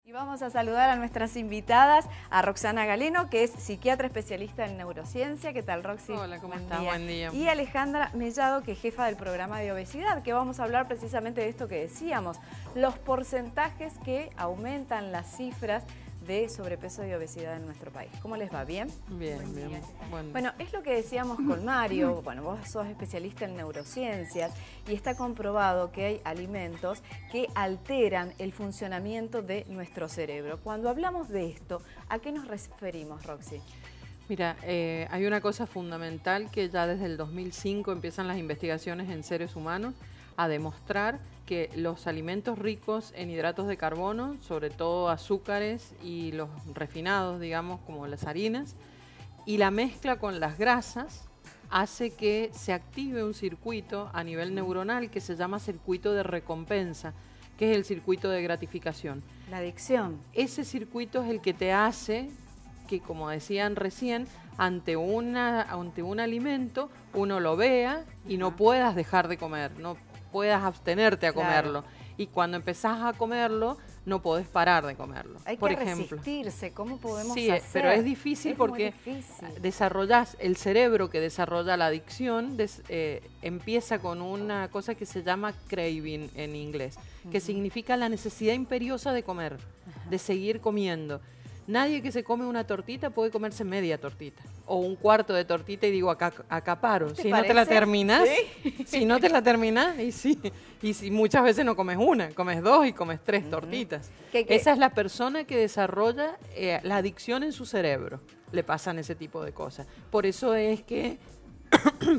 Y vamos a saludar a nuestras invitadas, a Roxana Galeno, que es psiquiatra especialista en neurociencia. ¿Qué tal, Roxy? Hola, ¿cómo estás? Buen día. Y Alejandra Mellado, que es jefa del programa de obesidad, que vamos a hablar precisamente de esto que decíamos, los porcentajes que aumentan las cifras de sobrepeso y obesidad en nuestro país. ¿Cómo les va? ¿Bien? Bien, bien. Bueno, es lo que decíamos con Mario. Bueno, vos sos especialista en neurociencias y está comprobado que hay alimentos que alteran el funcionamiento de nuestro cerebro. Cuando hablamos de esto, ¿a qué nos referimos, Roxy? Mira, hay una cosa fundamental que ya desde el 2005 empiezan las investigaciones en seres humanos a demostrar que los alimentos ricos en hidratos de carbono, sobre todo azúcares y los refinados, digamos, como las harinas, y la mezcla con las grasas, hace que se active un circuito a nivel neuronal que se llama circuito de recompensa, que es el circuito de gratificación. La adicción. Ese circuito es el que te hace que, como decían recién, ante un alimento uno lo vea y no puedas dejar de comer, no puedas abstenerte a comerlo. Claro. Y cuando empezás a comerlo, no podés parar de comerlo. Hay por que ejemplo, resistirse. ¿Cómo podemos sí, hacer? pero es difícil porque desarrollás el cerebro que desarrolla la adicción, empieza con una cosa que se llama craving en inglés, que significa la necesidad imperiosa de comer, de seguir comiendo. Nadie que se come una tortita puede comerse media tortita o un cuarto de tortita y digo acaparo. Si no te la terminás, ¿sí? Si no te la terminás, y sí. Y si muchas veces no comes una, comes dos y comes tres tortitas. Esa es la persona que desarrolla la adicción en su cerebro. Le pasan ese tipo de cosas. Por eso es que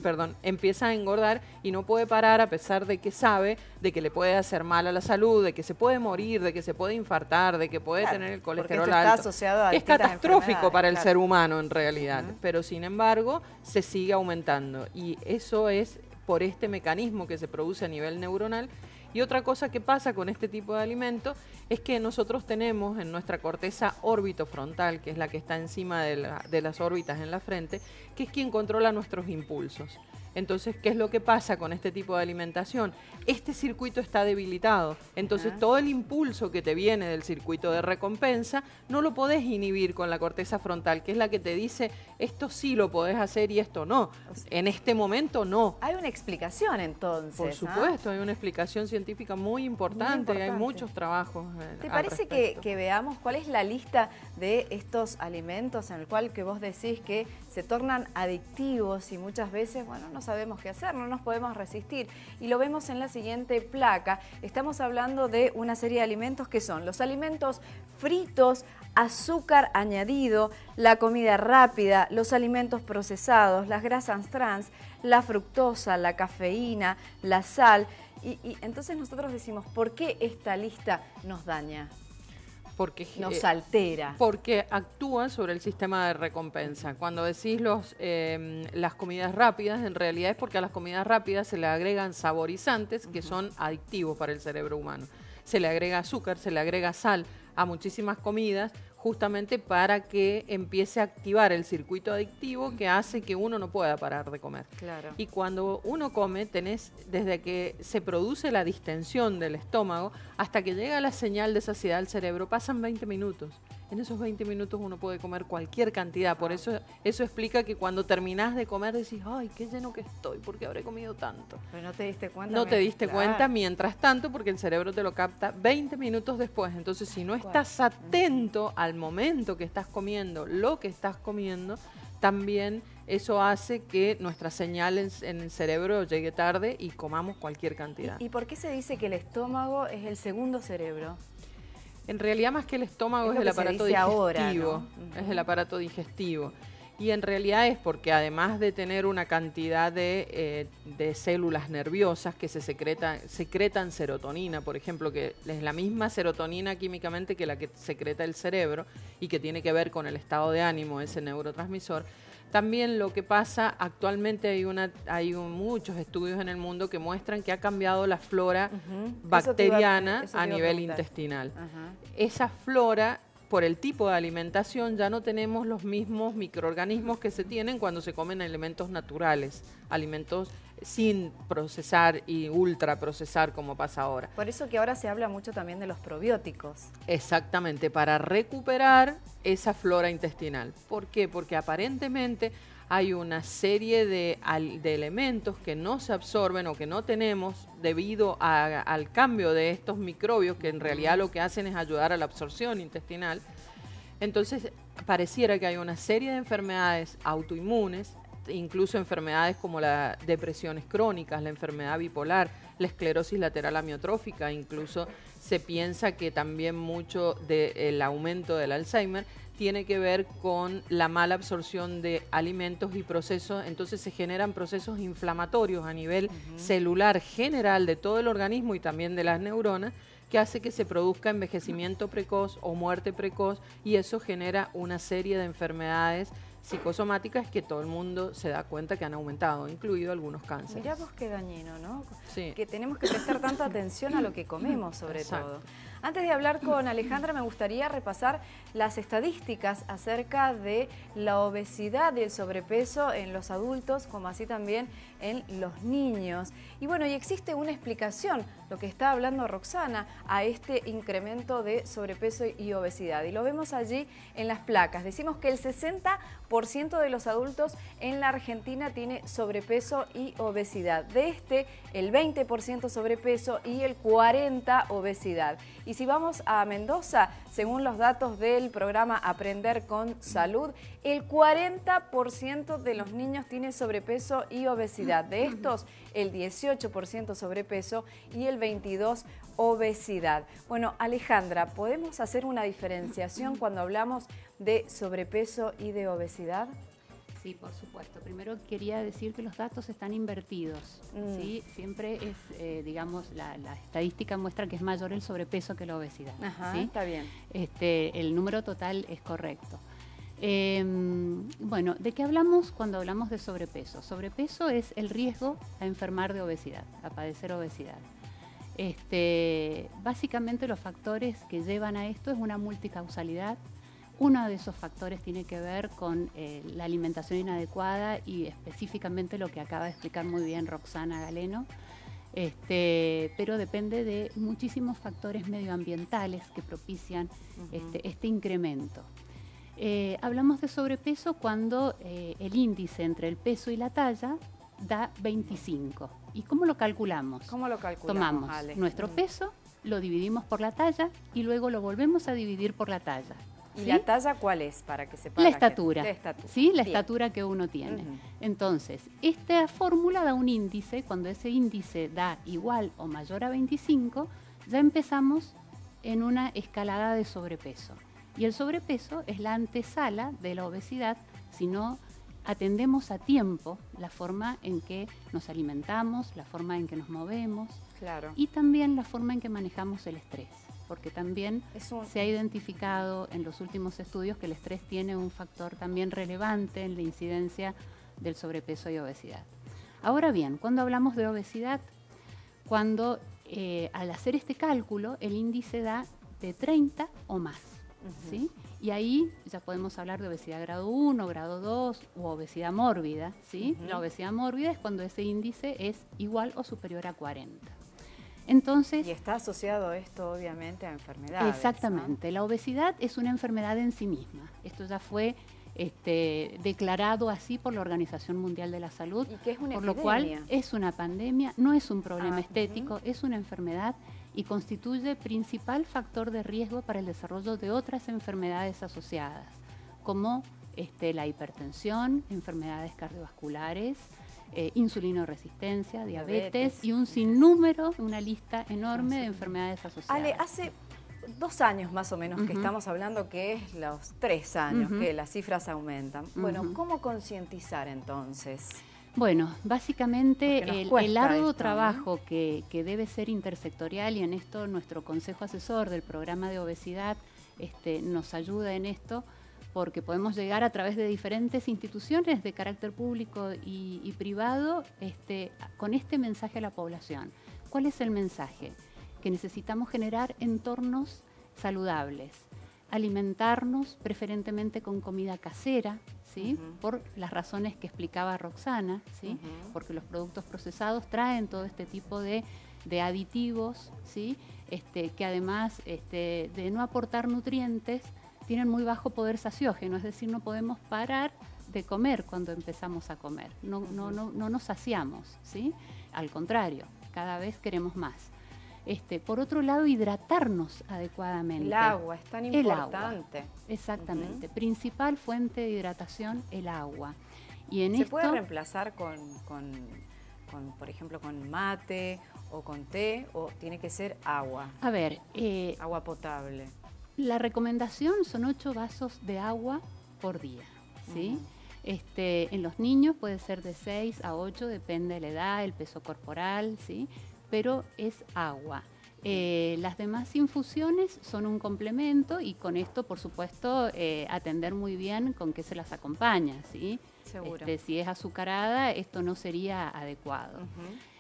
perdón, empieza a engordar y no puede parar a pesar de que sabe de que le puede hacer mal a la salud, de que se puede morir, de que se puede infartar, de que puede tener el colesterol alto, que es catastrófico para el ser humano en realidad, pero sin embargo se sigue aumentando y eso es por este mecanismo que se produce a nivel neuronal. Y otra cosa que pasa con este tipo de alimento es que nosotros tenemos en nuestra corteza órbitofrontal, que es la que está encima de las órbitas en la frente, que es quien controla nuestros impulsos. Entonces, ¿qué es lo que pasa con este tipo de alimentación? Este circuito está debilitado, entonces todo el impulso que te viene del circuito de recompensa no lo podés inhibir con la corteza frontal, que es la que te dice, esto sí lo podés hacer y esto no. En este momento no. Hay una explicación entonces. Por supuesto, hay una explicación científica muy importante. Hay muchos trabajos. ¿Te parece que veamos cuál es la lista de estos alimentos en el cual que vos decís que se tornan adictivos y muchas veces, bueno, no sabemos qué hacer, no nos podemos resistir? Y lo vemos en la siguiente placa. Estamos hablando de una serie de alimentos que son los alimentos fritos, azúcar añadido, la comida rápida, los alimentos procesados, las grasas trans, la fructosa, la cafeína, la sal. Y entonces nosotros decimos, ¿por qué esta lista nos daña? Porque nos altera. Porque actúa sobre el sistema de recompensa. Cuando decís las comidas rápidas, en realidad es porque a las comidas rápidas se le agregan saborizantes que son adictivos para el cerebro humano. Se le agrega azúcar, se le agrega sal a muchísimas comidas, justamente para que empiece a activar el circuito adictivo que hace que uno no pueda parar de comer. Claro. Y cuando uno come, tenés desde que se produce la distensión del estómago hasta que llega la señal de saciedad al cerebro, pasan 20 minutos. En esos 20 minutos uno puede comer cualquier cantidad. Por eso explica que cuando terminás de comer decís, ay, qué lleno que estoy, ¿por qué habré comido tanto? Pero no te diste cuenta. No te diste cuenta mientras tanto porque el cerebro te lo capta 20 minutos después. Entonces, si no estás atento al momento que estás comiendo, lo que estás comiendo, también eso hace que nuestra señal en el cerebro llegue tarde y comamos cualquier cantidad. ¿Y por qué se dice que el estómago es el segundo cerebro? En realidad, más que el estómago, es el aparato digestivo. Ahora, ¿no? Es el aparato digestivo. Y en realidad es porque además de tener una cantidad de células nerviosas que secretan serotonina, por ejemplo, que es la misma serotonina químicamente que la que secreta el cerebro y que tiene que ver con el estado de ánimo, ese neurotransmisor. También lo que pasa, actualmente hay muchos estudios en el mundo que muestran que ha cambiado la flora bacteriana a nivel intestinal. Esa flora, por el tipo de alimentación, ya no tenemos los mismos microorganismos que se tienen cuando se comen alimentos naturales, alimentos sin procesar y ultraprocesar como pasa ahora. Por eso que ahora se habla mucho también de los probióticos. Exactamente, para recuperar esa flora intestinal. ¿Por qué? Porque aparentemente hay una serie de elementos que no se absorben o que no tenemos debido al cambio de estos microbios, que en realidad lo que hacen es ayudar a la absorción intestinal. Entonces, pareciera que hay una serie de enfermedades autoinmunes, incluso enfermedades como las depresiones crónicas, la enfermedad bipolar, la esclerosis lateral amiotrófica, incluso se piensa que también mucho del aumento del Alzheimer tiene que ver con la mala absorción de alimentos y procesos, entonces se generan procesos inflamatorios a nivel celular general de todo el organismo y también de las neuronas, que hace que se produzca envejecimiento precoz o muerte precoz, y eso genera una serie de enfermedades psicosomáticas que todo el mundo se da cuenta que han aumentado, incluido algunos cánceres. Mirá vos qué dañino, ¿no? Sí. Que tenemos que prestar tanta atención a lo que comemos, sobre todo. Antes de hablar con Alejandra, me gustaría repasar las estadísticas acerca de la obesidad y el sobrepeso en los adultos, como así también en los niños. Y bueno, y existe una explicación, lo que está hablando Roxana, a este incremento de sobrepeso y obesidad. Y lo vemos allí en las placas. Decimos que el 60% de los adultos en la Argentina tiene sobrepeso y obesidad. De este, el 20% sobrepeso y el 40% obesidad. Y si vamos a Mendoza, según los datos del programa Aprender con Salud, el 40% de los niños tiene sobrepeso y obesidad. De estos, el 18% sobrepeso y el 22% obesidad. Bueno, Alejandra, ¿podemos hacer una diferenciación cuando hablamos de sobrepeso y de obesidad? Sí, por supuesto. Primero quería decir que los datos están invertidos. ¿Sí? Siempre es, digamos, la estadística muestra que es mayor el sobrepeso que la obesidad. Ajá, ¿sí? Está bien. El número total es correcto. Bueno, ¿de qué hablamos cuando hablamos de sobrepeso? Sobrepeso es el riesgo a enfermar de obesidad, a padecer obesidad. Básicamente los factores que llevan a esto es una multicausalidad. Uno de esos factores tiene que ver con la alimentación inadecuada y específicamente lo que acaba de explicar muy bien Roxana Galeno, pero depende de muchísimos factores medioambientales que propician este incremento. Hablamos de sobrepeso cuando el índice entre el peso y la talla da 25. ¿Y cómo lo calculamos? ¿Cómo lo calculamos, Tomamos Ale? nuestro peso, lo dividimos por la talla y luego lo volvemos a dividir por la talla. ¿Y ¿sí? la talla cuál es? Para que sepa La estatura, ¿sí? La Bien. estatura que uno tiene. Entonces, esta fórmula da un índice. Cuando ese índice da igual o mayor a 25, ya empezamos en una escalada de sobrepeso. Y el sobrepeso es la antesala de la obesidad si no atendemos a tiempo la forma en que nos alimentamos, la forma en que nos movemos, Claro. y también la forma en que manejamos el estrés. Porque también Es se ha identificado en los últimos estudios que el estrés tiene un factor también relevante en la incidencia del sobrepeso y obesidad. Ahora bien, cuando hablamos de obesidad, cuando al hacer este cálculo el índice da de 30 o más, ¿sí? Y ahí ya podemos hablar de obesidad grado 1, grado 2 u obesidad mórbida, ¿sí? La obesidad mórbida es cuando ese índice es igual o superior a 40. Entonces, Y está asociado esto, obviamente, a enfermedades. exactamente. La obesidad es una enfermedad en sí misma. Esto ya fue declarado así por la Organización Mundial de la Salud. Y que es una por lo epidemia. cual es una pandemia, no es un problema estético, es una enfermedad y constituye principal factor de riesgo para el desarrollo de otras enfermedades asociadas, como la hipertensión, enfermedades cardiovasculares, insulinoresistencia, diabetes y un sinnúmero, una lista enorme de enfermedades asociadas. Ale, hace 2 años más o menos que estamos hablando, que es los 3 años que las cifras aumentan. Bueno, ¿cómo concientizar entonces? Bueno, básicamente el arduo trabajo, ¿no?, que debe ser intersectorial, y en esto nuestro consejo asesor del programa de obesidad nos ayuda en esto, porque podemos llegar a través de diferentes instituciones de carácter público y privado con este mensaje a la población. ¿Cuál es el mensaje? Que necesitamos generar entornos saludables. alimentarnos preferentemente con comida casera, ¿sí? Por las razones que explicaba Roxana, ¿sí? Porque los productos procesados traen todo este tipo de aditivos, ¿sí? Que además de no aportar nutrientes, tienen muy bajo poder saciógeno, es decir, no podemos parar de comer cuando empezamos a comer, no nos saciamos, ¿sí? Al contrario, cada vez queremos más. Por otro lado, hidratarnos adecuadamente. El agua es tan importante. Exactamente. Principal fuente de hidratación, el agua. Y en ¿Se puede reemplazar con, por ejemplo, con mate o con té, o tiene que ser agua? A ver, agua potable. La recomendación son 8 vasos de agua por día, ¿sí? En los niños puede ser de 6 a 8, depende de la edad, el peso corporal, ¿sí? Pero es agua. Las demás infusiones son un complemento y con esto, por supuesto, atender muy bien con qué se las acompaña, ¿sí? Seguro. Si es azucarada, esto no sería adecuado.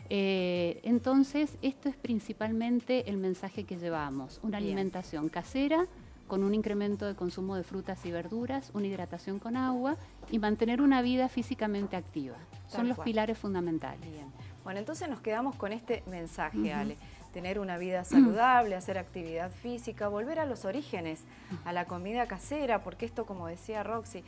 Entonces, esto es principalmente el mensaje que llevamos. Una alimentación casera, con un incremento de consumo de frutas y verduras, una hidratación con agua y mantener una vida físicamente activa. Son los pilares fundamentales. Bien. Bueno, entonces nos quedamos con este mensaje, Ale. Tener una vida saludable, hacer actividad física, volver a los orígenes, a la comida casera, porque esto, como decía Roxy,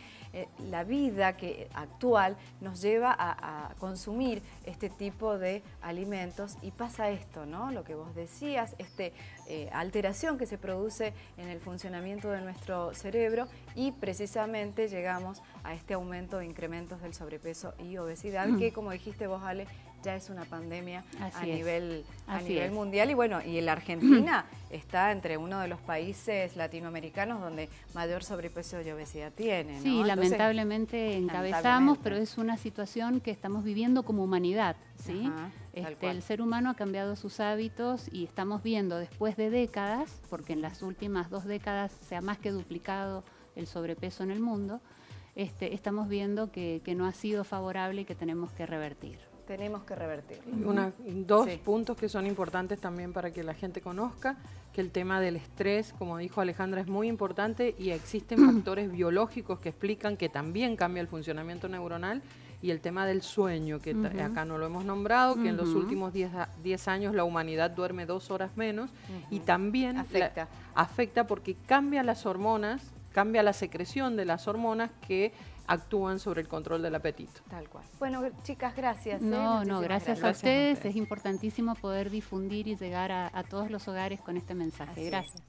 la vida actual nos lleva a consumir este tipo de alimentos y pasa esto, ¿no? Lo que vos decías, alteración que se produce en el funcionamiento de nuestro cerebro y precisamente llegamos a este aumento de incrementos del sobrepeso y obesidad, que como dijiste vos, Ale, ya es una pandemia a nivel mundial y bueno, y la Argentina está entre uno de los países latinoamericanos donde mayor sobrepeso y obesidad tiene, ¿no? Sí, entonces, lamentablemente encabezamos, pero es una situación que estamos viviendo como humanidad, ¿sí? El ser humano ha cambiado sus hábitos y estamos viendo después de décadas, porque en las últimas 2 décadas se ha más que duplicado el sobrepeso en el mundo, estamos viendo que no ha sido favorable y que tenemos que revertir. Tenemos que revertir. Dos puntos que son importantes también para que la gente conozca, que el tema del estrés, como dijo Alejandra, es muy importante y existen factores biológicos que explican que también cambia el funcionamiento neuronal, y el tema del sueño, que acá no lo hemos nombrado, que en los últimos 10 años la humanidad duerme 2 horas menos y también afecta porque cambia las hormonas, cambia la secreción de las hormonas que actúan sobre el control del apetito. Tal cual. Bueno, chicas, gracias. Gracias a ustedes. Es importantísimo poder difundir y llegar a todos los hogares con este mensaje. Gracias.